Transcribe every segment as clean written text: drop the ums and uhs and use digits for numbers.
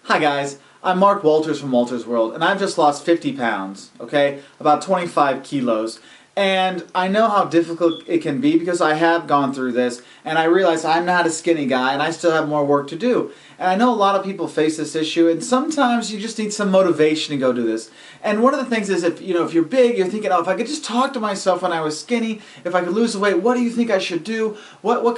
Hi guys, I'm Mark Wolters from Wolters World, and I've just lost 50 pounds, okay? About 25 kilos. And I know how difficult it can be because I have gone through this, and I realize I'm not a skinny guy, and I still have more work to do. And I know a lot of people face this issue, and sometimes you just need some motivation to go do this. And one of the things is, if you're big, you're thinking, oh, if I could just talk to myself when I was skinny, if I could lose the weight, what do you think I should do? What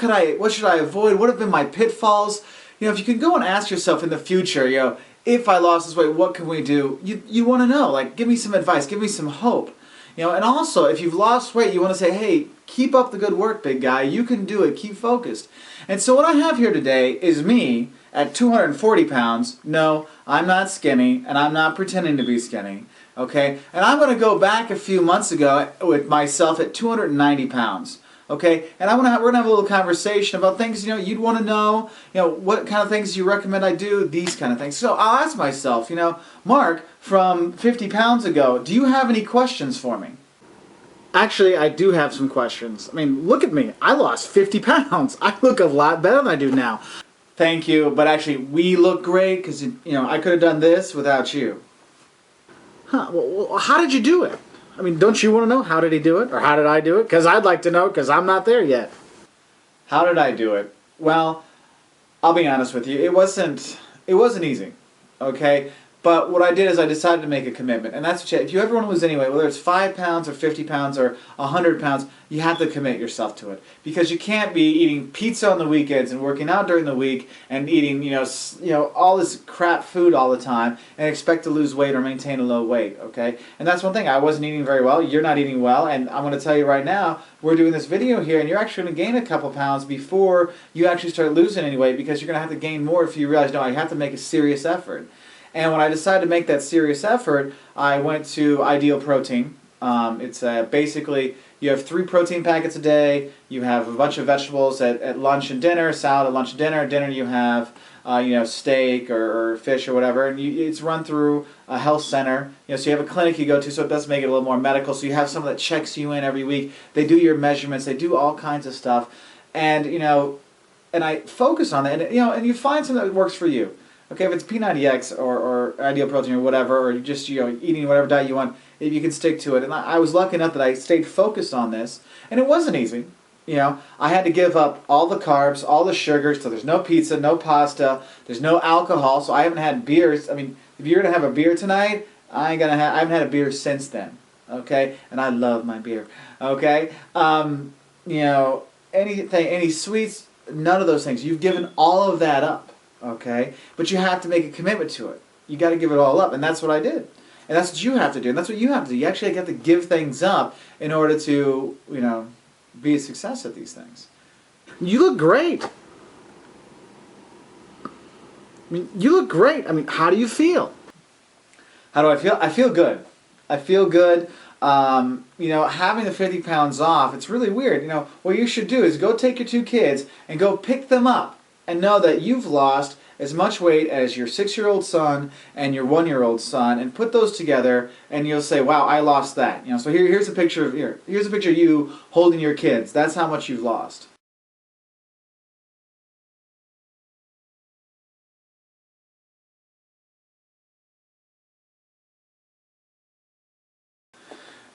should I avoid? What have been my pitfalls? If you can go and ask yourself in the future, if I lost this weight, what can we do? You want to know, like, give me some advice, give me some hope. And also, if you've lost weight, you want to say, hey, keep up the good work, big guy. You can do it. Keep focused. And so what I have here today is me at 240 pounds. No, I'm not skinny, and I'm not pretending to be skinny. Okay? And I'm going to go back a few months ago with myself at 290 pounds. Okay, and we're gonna have a little conversation about things you'd want to know. What kind of things you recommend I do, these kind of things. So I'll ask myself, Mark, from 50 pounds ago, do you have any questions for me? Actually, I do have some questions. I mean, look at me. I lost 50 pounds. I look a lot better than I do now. Thank you, but actually, we look great because I could have done this without you. Huh? Well, how did you do it? I mean, don't you want to know how did he do it, or how did I do it? Because I'd like to know, because I'm not there yet. How did I do it? Well, I'll be honest with you. It wasn't easy, okay? But what I did is I decided to make a commitment, and that's what if you ever want to lose any weight, whether it's 5 pounds or 50 pounds or 100 pounds, you have to commit yourself to it, because you can't be eating pizza on the weekends and working out during the week and eating all this crap food all the time and expect to lose weight or maintain a low weight, okay? And that's one thing. I wasn't eating very well. You're not eating well, and I'm going to tell you right now, we're doing this video here, and you're actually going to gain a couple pounds before you actually start losing any weight, because you're going to have to gain more if you realize, no, I have to make a serious effort. And when I decided to make that serious effort, I went to Ideal Protein. It's basically, you have 3 protein packets a day, you have a bunch of vegetables at lunch and dinner, salad at lunch and dinner. At dinner you have steak or fish or whatever, and it's run through a health center. So you have a clinic you go to, so it does make it a little more medical. So you have someone that checks you in every week. They do your measurements, they do all kinds of stuff. And and I focus on that, and you find something that works for you. Okay, if it's P90X or Ideal Protein or whatever, or you just eating whatever diet you want, if you can stick to it. And I was lucky enough that I stayed focused on this, and it wasn't easy. I had to give up all the carbs, all the sugars, so there's no pizza, no pasta, there's no alcohol, so I haven't had beers. I mean, if you're gonna have a beer tonight, I haven't had a beer since then. Okay, and I love my beer. Okay, any sweets, none of those things. You've given all of that up. Okay, but you have to make a commitment to it. You got to give it all up, and that's what I did. And that's what you have to do, and that's what you have to do. You actually have to give things up in order to, be a success at these things. You look great. I mean, you look great. I mean, how do you feel? How do I feel? I feel good. I feel good. Having the 50 pounds off, it's really weird. What you should do is go take your 2 kids and go pick them up. And know that you've lost as much weight as your 6-year-old son and your 1-year-old son, and put those together, and you'll say, "Wow, I lost that." So here's a picture of here's a picture of you holding your kids. That's how much you've lost.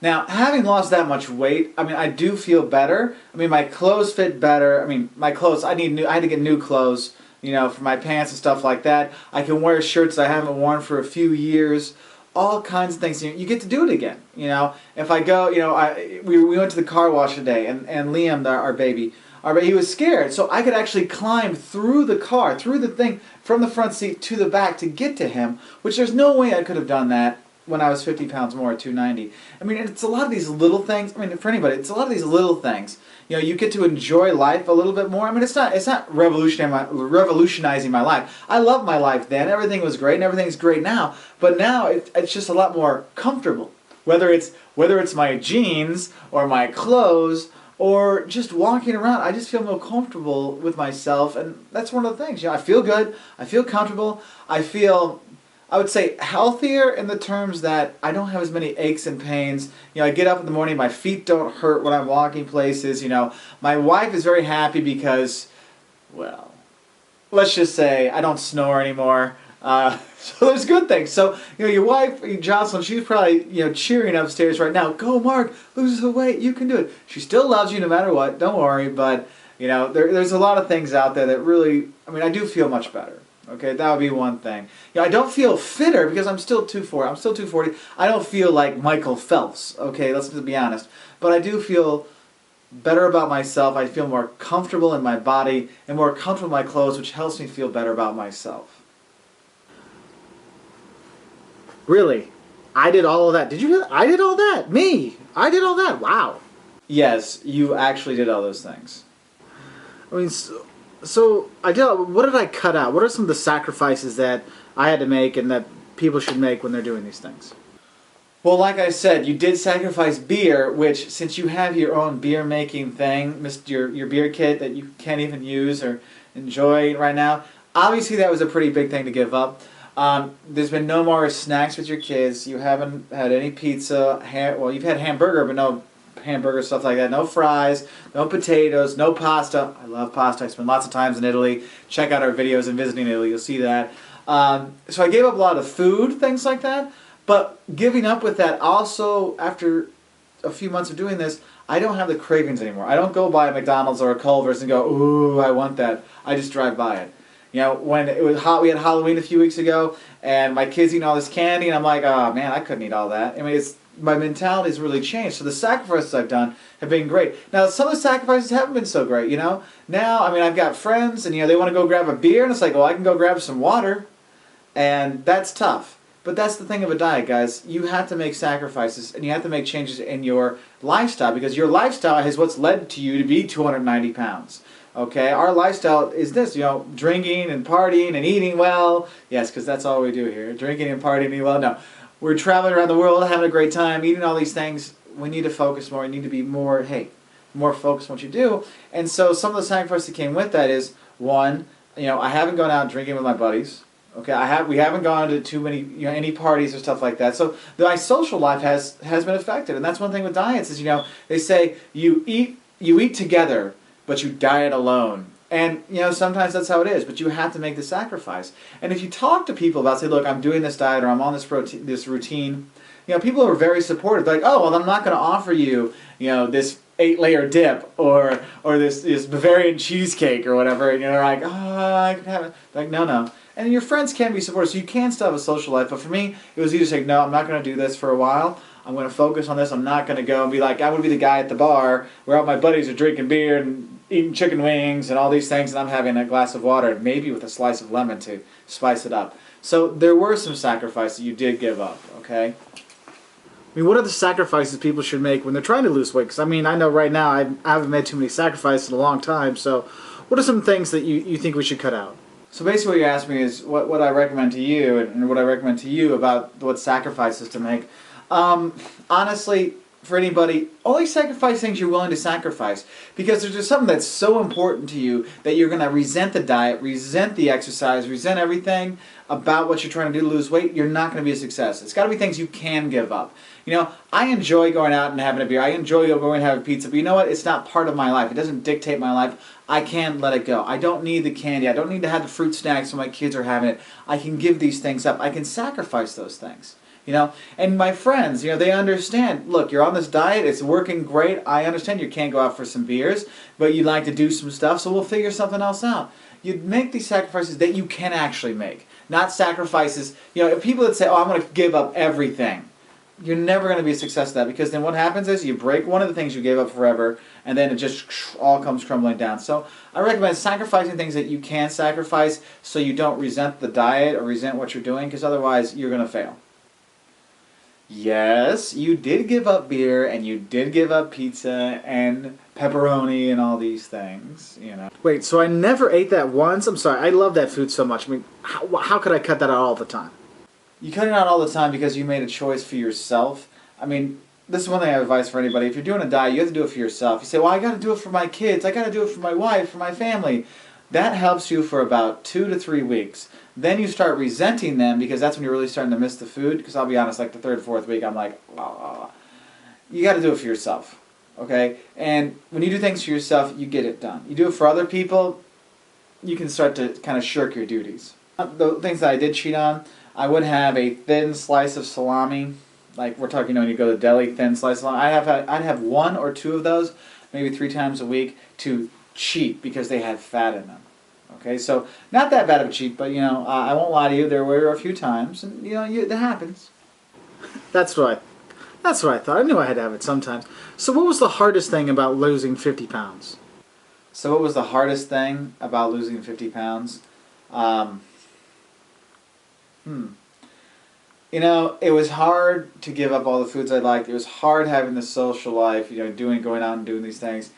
Now, having lost that much weight, I mean, I do feel better. I mean, my clothes fit better. I mean, my clothes, I had to get new clothes, for my pants and stuff like that. I can wear shirts I haven't worn for a few years. All kinds of things. You get to do it again. If I go, we went to the car wash today, and Liam, our baby, he was scared. So I could actually climb through the car, through the thing, from the front seat to the back to get to him, which there's no way I could have done that when I was 50 pounds more at 290. I mean, it's a lot of these little things. I mean, for anybody, it's a lot of these little things. You get to enjoy life a little bit more. I mean, it's not revolutionizing my life. I love my life then. Everything was great, and everything's great now. But now it's just a lot more comfortable. Whether it's my jeans or my clothes or just walking around, I just feel more comfortable with myself, and that's one of the things. I feel good. I feel comfortable. I would say healthier in the terms that I don't have as many aches and pains. I get up in the morning, my feet don't hurt when I'm walking places. My wife is very happy because, well, let's just say I don't snore anymore. So there's good things. So, your wife, Jocelyn, she's probably, cheering upstairs right now. Go, Mark, lose the weight. You can do it. She still loves you no matter what. Don't worry. But, there's a lot of things out there that really, I do feel much better. Okay, that would be one thing. I don't feel fitter because I'm still 240. I'm still 240. I don't feel like Michael Phelps. Okay, let's be honest. But I do feel better about myself. I feel more comfortable in my body and more comfortable in my clothes, which helps me feel better about myself. Really? I did all of that. Did you really? I did all that. Me. I did all that. Wow. Yes, you actually did all those things. So I did. What did I cut out? What are some of the sacrifices that I had to make and that people should make when they're doing these things? Well, like I said, you did sacrifice beer, which, since you have your own beer making thing, your beer kit that you can't even use or enjoy right now, obviously that was a pretty big thing to give up. There's been no more snacks with your kids. You haven't had any pizza. Well, you've had hamburger, but no hamburger, stuff like that. No fries, no potatoes, no pasta. I love pasta. I spent lots of times in Italy. Check out our videos in visiting Italy. You'll see that. So I gave up a lot of food, things like that. But giving up with that, also, after a few months of doing this, I don't have the cravings anymore. I don't go by a McDonald's or a Culver's and go, ooh, I want that. I just drive by it. When it was hot, we had Halloween a few weeks ago, and my kids eating all this candy, and I'm like, oh man, I couldn't eat all that. My mentality's really changed. So the sacrifices I've done have been great. Now, some of the sacrifices haven't been so great, Now, I've got friends, and they want to go grab a beer, and it's like, well, I can go grab some water, and that's tough. But that's the thing of a diet, guys. You have to make sacrifices, and you have to make changes in your lifestyle, because your lifestyle is what's led to you to be 290 pounds. Okay, our lifestyle is this, drinking and partying and eating well. Yes, because that's all we do here, drinking and partying and eating well. No, we're traveling around the world, having a great time, eating all these things. We need to focus more. You need to be more focused on what you do. And so some of the sacrifices that came with that is, one, I haven't gone out drinking with my buddies. Okay, we haven't gone to too many, any parties or stuff like that. So my social life has been affected, and that's one thing with diets is, they say you eat together, but you diet alone. And, sometimes that's how it is, but you have to make the sacrifice. And if you talk to people about, say, look, I'm doing this diet or I'm on this routine, people are very supportive. They're like, oh, well, I'm not going to offer you, this 8-layer dip or this Bavarian cheesecake or whatever. And you're like, oh, I can have it. Like, no. And your friends can be supportive, so you can still have a social life. But for me, it was easy to say, no, I'm not going to do this for a while. I'm going to focus on this. I'm not going to go and be like, I would be the guy at the bar where all my buddies are drinking beer and eating chicken wings and all these things, and I'm having a glass of water, maybe with a slice of lemon to spice it up. So there were some sacrifices you did give up, okay? What are the sacrifices people should make when they're trying to lose weight? Because, I know right now I haven't made too many sacrifices in a long time, so what are some things that you think we should cut out? So basically what you asked me is what I recommend to you and what I recommend to you about what sacrifices to make. Honestly, for anybody, only sacrifice things you're willing to sacrifice. Because there's just something that's so important to you that you're going to resent the diet, resent the exercise, resent everything about what you're trying to do to lose weight. You're not going to be a success. It's got to be things you can give up. I enjoy going out and having a beer. I enjoy going and having pizza. But you know what? It's not part of my life. It doesn't dictate my life. I can let it go. I don't need the candy. I don't need to have the fruit snacks when my kids are having it. I can give these things up. I can sacrifice those things. And my friends, they understand, look, you're on this diet, it's working great, I understand you can't go out for some beers, but you'd like to do some stuff, so we'll figure something else out. You make these sacrifices that you can actually make, not sacrifices, if people that say, oh, I'm going to give up everything, you're never going to be a success at that, because then what happens is you break one of the things you gave up forever, and then it just all comes crumbling down. So I recommend sacrificing things that you can sacrifice so you don't resent the diet or resent what you're doing, because otherwise you're going to fail. Yes, you did give up beer, and you did give up pizza and pepperoni and all these things, Wait, so I never ate that once? I'm sorry, I love that food so much. How could I cut that out all the time? You cut it out all the time because you made a choice for yourself. This is one thing I have advice for anybody. If you're doing a diet, you have to do it for yourself. You say, well, I got to do it for my kids. I got to do it for my wife, for my family. That helps you for about 2 to 3 weeks. Then you start resenting them because that's when you're really starting to miss the food. Because I'll be honest, like the 3rd, 4th week, I'm like, you got to do it for yourself, okay? And when you do things for yourself, you get it done. You do it for other people, you can start to kind of shirk your duties. The things that I did cheat on, I would have a thin slice of salami. Like we're talking, when you go to the deli, thin slice of salami. I'd have one or two of those, maybe 3 times a week to cheat because they had fat in them. Okay, so not that bad of a cheat, but I won't lie to you. There were a few times, and that happens. That's what I thought. I knew I had to have it sometimes. So what was the hardest thing about losing 50 pounds? So what was the hardest thing about losing 50 pounds? It was hard to give up all the foods I liked. It was hard having the social life, going out and doing these things.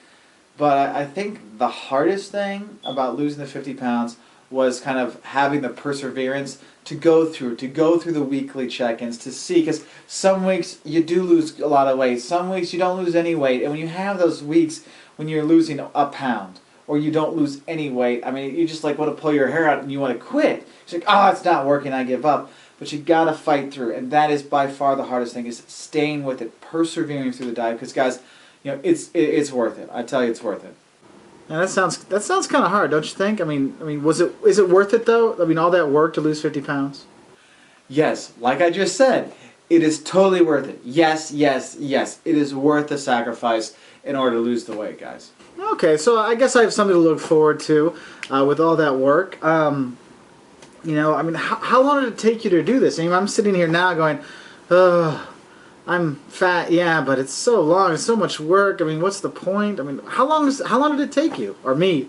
But I think the hardest thing about losing the 50 pounds was kind of having the perseverance to go through the weekly check-ins to see, because some weeks you do lose a lot of weight, some weeks you don't lose any weight, and when you have those weeks when you're losing a pound or you don't lose any weight, I mean, you just want to pull your hair out and you want to quit. It's like, oh, it's not working, I give up. But you gotta fight through, and that is by far the hardest thing, is staying with it, persevering through the diet, because guys, it's worth it. I tell you, it's worth it. Now that sounds kind of hard, don't you think? I mean, is it worth it though? I mean, all that work to lose 50 pounds? Yes, like I just said, it is totally worth it. Yes, yes, yes. It is worth the sacrifice in order to lose the weight, guys. Okay, so I guess I have something to look forward to with all that work. How long did it take you to do this? I mean, I'm sitting here now going, oh, I'm fat, yeah, but it's so long, it's so much work. I mean, what's the point? I mean, how long did it take you, or me,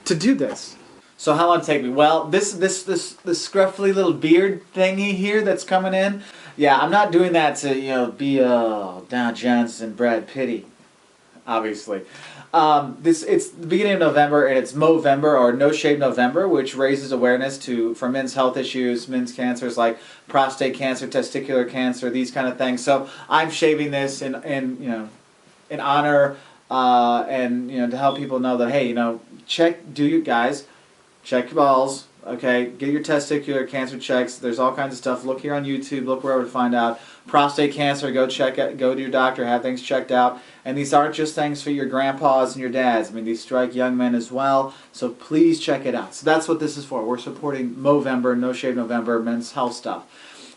to do this? So how long did it take me? Well, this scruffy little beard thingy here that's coming in, yeah, I'm not doing that to, be Dow Johnson, Brad Pitt, obviously. It's the beginning of November, and it's Movember, or No Shave November, which raises awareness for men's health issues, men's cancers like prostate cancer, testicular cancer, these kind of things. So I'm shaving this in honor, and to help people know that, hey, check your balls. Okay, get your testicular cancer checks. There's all kinds of stuff. Look here on YouTube. Look wherever to find out. Prostate cancer, go to your doctor, have things checked out. And these aren't just things for your grandpas and your dads. I mean, these strike young men as well. So please check it out. So that's what this is for. We're supporting Movember, No Shave November, men's health stuff.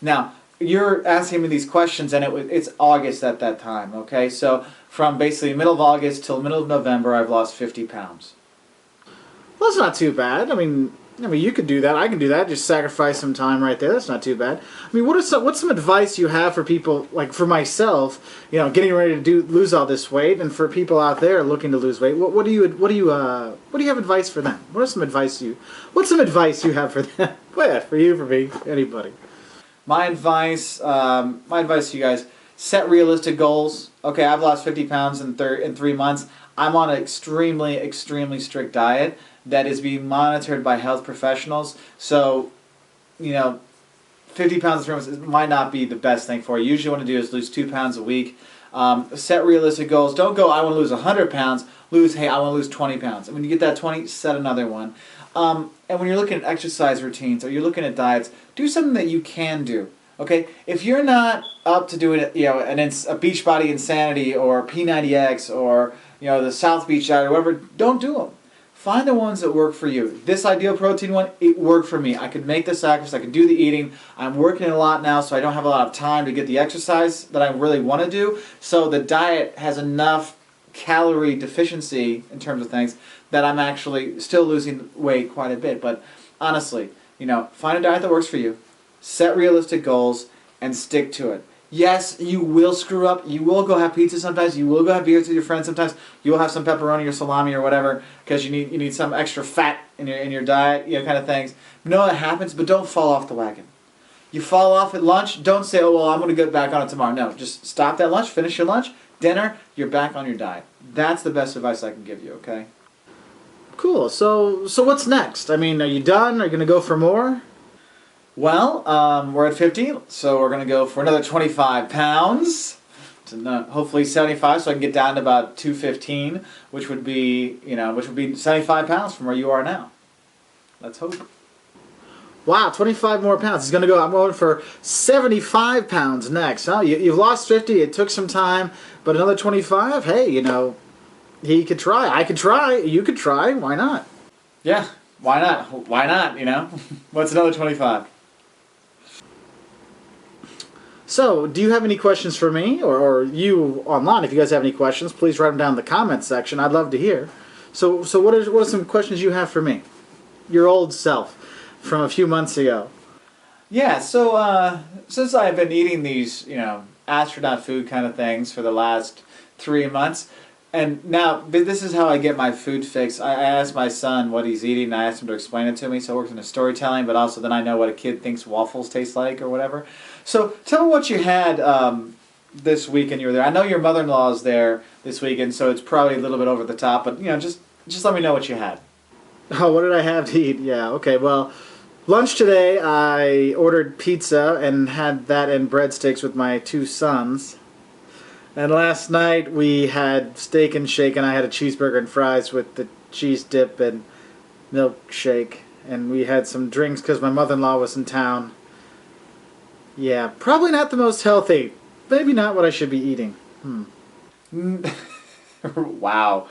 Now, you're asking me these questions, and it's August at that time. Okay, so from basically middle of August till middle of November, I've lost 50 pounds. Well, that's not too bad. I mean, you could do that. I can do that. Just sacrifice some time right there. That's not too bad. I mean, what's some advice you have for people, like for myself, getting ready to lose all this weight, and for people out there looking to lose weight? What do you have advice for them? What's some advice you have for them? Well, for you, for me, anybody. My advice to you guys: set realistic goals. Okay, I've lost 50 pounds in 3 months. I'm on an extremely, extremely strict diet that is being monitored by health professionals. So, 50 pounds in 3 months might not be the best thing for you. Usually what I want to do is lose 2 pounds a week. Set realistic goals. Don't go, I want to lose 100 pounds. Hey, I want to lose 20 pounds. And when you get that 20, set another one. And when you're looking at exercise routines or you're looking at diets, do something that you can do. Okay? If you're not up to doing a Beachbody Insanity or P90X or the South Beach diet or whatever, don't do them. Find the ones that work for you. This Ideal Protein one, it worked for me. I could make the sacrifice. I could do the eating. I'm working a lot now, so I don't have a lot of time to get the exercise that I really want to do. So the diet has enough calorie deficiency in terms of things that I'm actually still losing weight quite a bit. But honestly, find a diet that works for you. Set realistic goals and stick to it. Yes, you will screw up. You will go have pizza sometimes. You will go have beers with your friends sometimes. You will have some pepperoni or salami or whatever because you need some extra fat in your diet, kind of things. No, that happens, but don't fall off the wagon. You fall off at lunch, don't say, oh, well, I'm going to get back on it tomorrow. No, just stop that lunch, finish your lunch, dinner, you're back on your diet. That's the best advice I can give you, okay? Cool. So what's next? I mean, are you done? Are you going to go for more? Well, we're at 50, so we're going to go for another 25 pounds, to hopefully 75, so I can get down to about 215, which would be 75 pounds from where you are now. Let's hope. Wow, 25 more pounds. I'm going for 75 pounds next. Huh? You've lost 50, it took some time, but another 25, hey, he could try. I could try. You could try. Why not? Yeah. Why not? Why not, you know? What's another 25? So, do you have any questions for me, or you online? If you guys have any questions, please write them down in the comments section. I'd love to hear. So what are some questions you have for me? Your old self from a few months ago. Yeah, so since I've been eating these, astronaut food kind of things for the last 3 months, and now this is how I get my food fix. I ask my son what he's eating, and I ask him to explain it to me, so it works in the storytelling, but also then I know what a kid thinks waffles taste like or whatever. So tell me what you had this weekend you were there. I know your mother-in-law is there this weekend, so it's probably a little bit over the top, but just let me know what you had. Oh, what did I have to eat? Yeah, okay, well, lunch today I ordered pizza and had that and breadsticks with my 2 sons. And last night we had steak and shake, and I had a cheeseburger and fries with the cheese dip and milkshake. And we had some drinks because my mother-in-law was in town. Yeah, probably not the most healthy. Maybe not what I should be eating. Wow.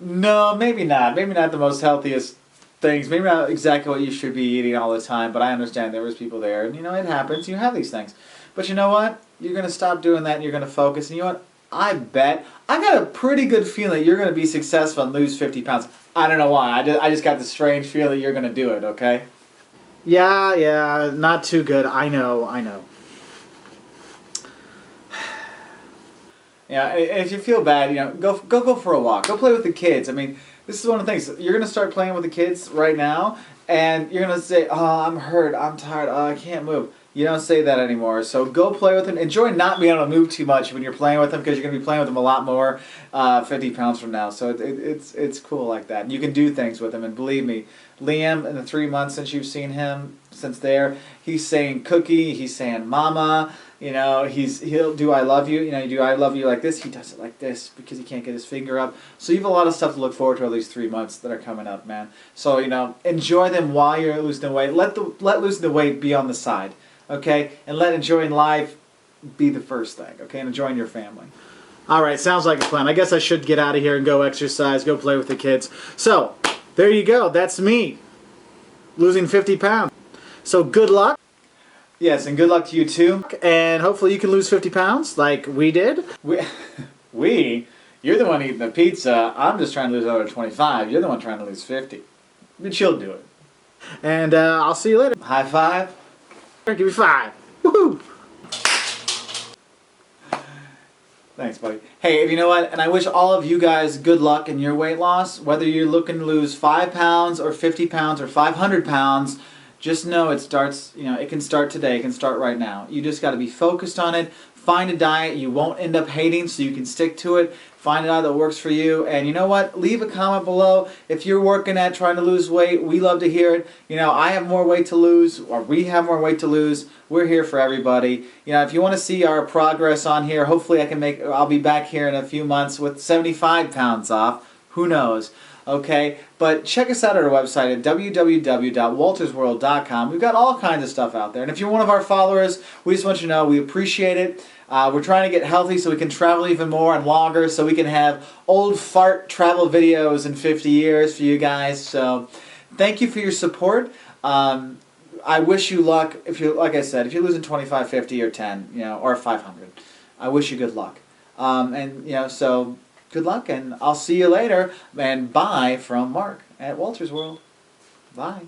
No, maybe not. Maybe not the most healthiest things. Maybe not exactly what you should be eating all the time, but I understand there was people there, and it happens. You have these things. But you know what? You're going to stop doing that, and you're going to focus. And you know what? I bet, I got a pretty good feeling you're going to be successful and lose 50 pounds. I don't know why. I just got this strange feeling you're going to do it, okay? Yeah, not too good. I know. Yeah, and if you feel bad, go for a walk. Go play with the kids. I mean, this is one of the things. You're going to start playing with the kids right now, and you're going to say, oh, I'm hurt, I'm tired, oh, I can't move. You don't say that anymore. So go play with them. Enjoy not being able to move too much when you're playing with them, because you're going to be playing with them a lot more 50 pounds from now. So it's cool like that. And you can do things with them. And believe me, Liam, in the 3 months since you've seen him, he's saying cookie, he's saying mama, he'll do I love you, you do I love you like this, he does it like this because he can't get his finger up. So you have a lot of stuff to look forward to all these 3 months that are coming up, man. So, enjoy them while you're losing the weight. Let losing the weight be on the side, okay? And let enjoying life be the first thing, okay? And enjoying your family. All right, sounds like a plan. I guess I should get out of here and go exercise, go play with the kids. So, there you go. That's me, losing 50 pounds. So good luck. Yes, and good luck to you too. And hopefully you can lose 50 pounds like we did. We? You're the one eating the pizza. I'm just trying to lose another 25. You're the one trying to lose 50. But you'll do it. And I'll see you later. High five. Give me 5. Woohoo! Thanks, buddy. Hey, you know what? And I wish all of you guys good luck in your weight loss. Whether you're looking to lose 5 pounds or 50 pounds or 500 pounds, just know it starts, it can start today. It can start right now. You just got to be focused on it. Find a diet you won't end up hating so you can stick to it. Find a diet that works for you. And you know what? Leave a comment below. If you're working at trying to lose weight, we love to hear it. I have more weight to lose, or we have more weight to lose. We're here for everybody. If you want to see our progress on here, hopefully I'll be back here in a few months with 75 pounds off. Who knows? Okay, but check us out at our website at www.woltersworld.com. We've got all kinds of stuff out there. And if you're one of our followers, we just want you to know we appreciate it. We're trying to get healthy so we can travel even more and longer, so we can have old fart travel videos in 50 years for you guys. So thank you for your support. I wish you luck. Like I said, if you're losing 25, 50, or 10, or 500, I wish you good luck. So good luck, and I'll see you later. And bye from Mark at Wolters World. Bye.